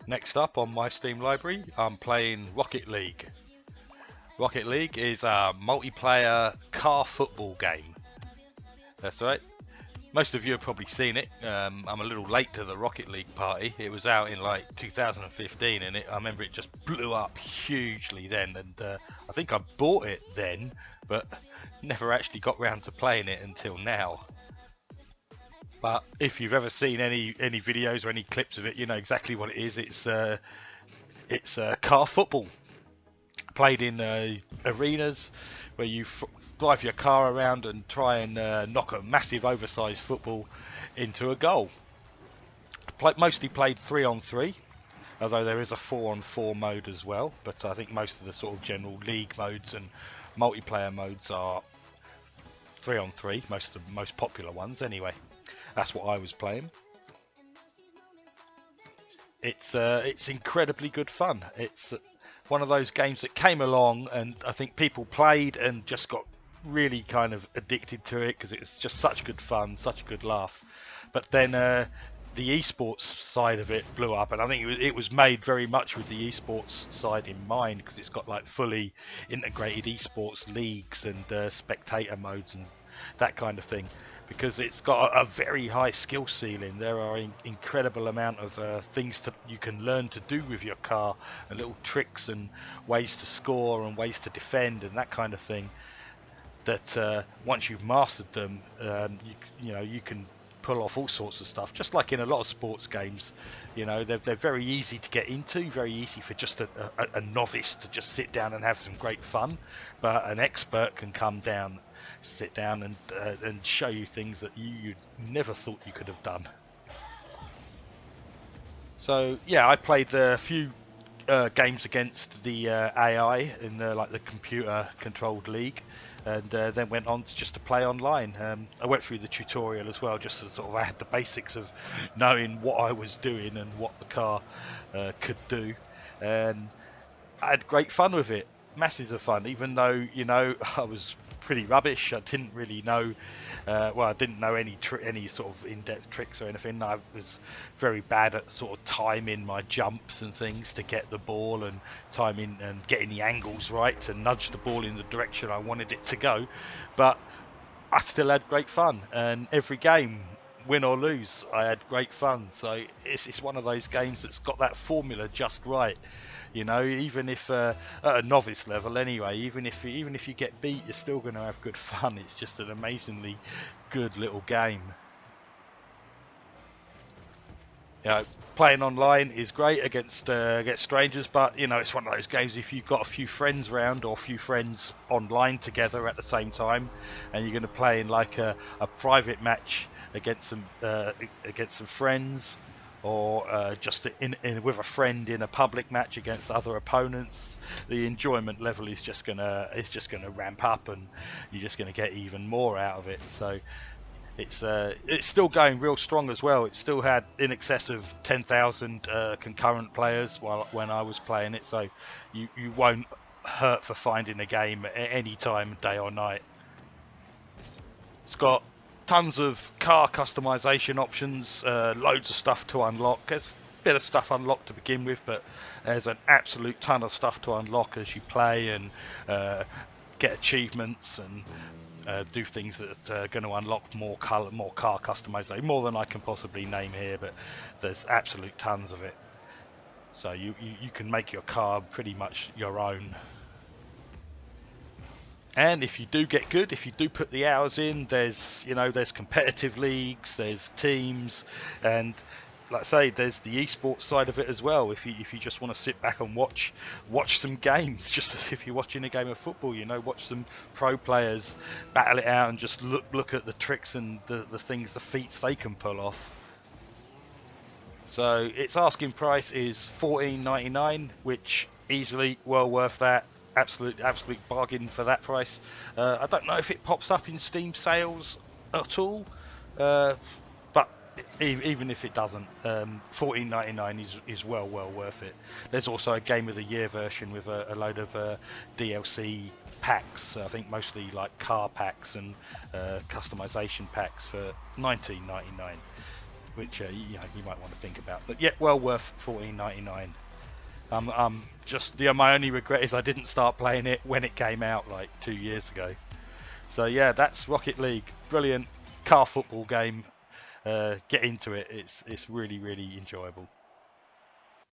Next up on my Steam library, I'm playing Rocket League. Rocket League is a multiplayer car football game. That's right. Most of you have probably seen it. I'm a little late to the Rocket League party. It was out in like 2015 and I remember it just blew up hugely then, and I think I bought it then, but never actually got round to playing it until now. But if you've ever seen any videos or any clips of it, you know exactly what it is. It's car football played in arenas where you drive your car around and try and knock a massive oversized football into a goal. Mostly played 3-on-3, although there is a 4-on-4 mode as well, but I think most of the sort of general league modes and multiplayer modes are 3-on-3, most of the most popular ones anyway. That's what I was playing. It's incredibly good fun. It's one of those games that came along and I think people played and just got really kind of addicted to it because it's just such good fun, such a good laugh. But then the esports side of it blew up, and I think it was made very much with the esports side in mind, because it's got like fully integrated esports leagues and spectator modes and that kind of thing, because it's got a very high skill ceiling. There are incredible amount of things you can learn to do with your car, and little tricks and ways to score and ways to defend and that kind of thing, that once you've mastered them, you can pull off all sorts of stuff, just like in a lot of sports games. You know, they're very easy to get into, very easy for just a novice to just sit down and have some great fun, but an expert can come down, sit down and show you things that you never thought you could have done. So yeah, I played a few games against the AI in the computer controlled league, and then went on just to play online. I went through the tutorial as well, just to sort of add the basics of knowing what I was doing and what the car could do, and I had great fun with it. Masses of fun, even though, you know, I was pretty rubbish. I didn't really know, I didn't know any sort of in-depth tricks or anything. I was very bad at sort of timing my jumps and things to get the ball, and timing and getting the angles right to nudge the ball in the direction I wanted it to go. But I still had great fun, and every game, win or lose, I had great fun. So it's one of those games that's got that formula just right. You know, even if at a novice level anyway, even if you get beat, you're still going to have good fun. It's just an amazingly good little game. You know, playing online is great against strangers, but you know, it's one of those games, if you've got a few friends around or a few friends online together at the same time, and you're going to play in like a private match against some friends, or just with a friend in a public match against other opponents, the enjoyment level is just gonna ramp up, and you're just gonna get even more out of it. So it's still going real strong as well. It still had in excess of 10,000 concurrent players when I was playing it. So you won't hurt for finding a game at any time, day or night. It's got tons of car customization options, loads of stuff to unlock. There's a bit of stuff unlocked to begin with, but there's an absolute ton of stuff to unlock as you play, and get achievements and do things that are going to unlock more car customization, more than I can possibly name here, but there's absolute tons of it. So you can make your car pretty much your own. And if you do get good, if you do put the hours in, there's competitive leagues, there's teams, and like I say, there's the esports side of it as well. If you just want to sit back and watch some games, just as if you're watching a game of football, you know, watch some pro players battle it out and just look at the tricks and the things, the feats they can pull off. So its asking price is $14.99, which easily well worth that. Absolute bargain for that price. I don't know if it pops up in Steam sales at all, but even if it doesn't, $14.99 is well worth it. There's also a Game of the Year version with a load of DLC packs. I think mostly like car packs and customization packs for $19.99. which you know, you might want to think about. But yeah, well worth $14.99. Just my only regret is I didn't start playing it when it came out like 2 years ago. So yeah, that's Rocket League. Brilliant car football game. Get into it. It's really enjoyable.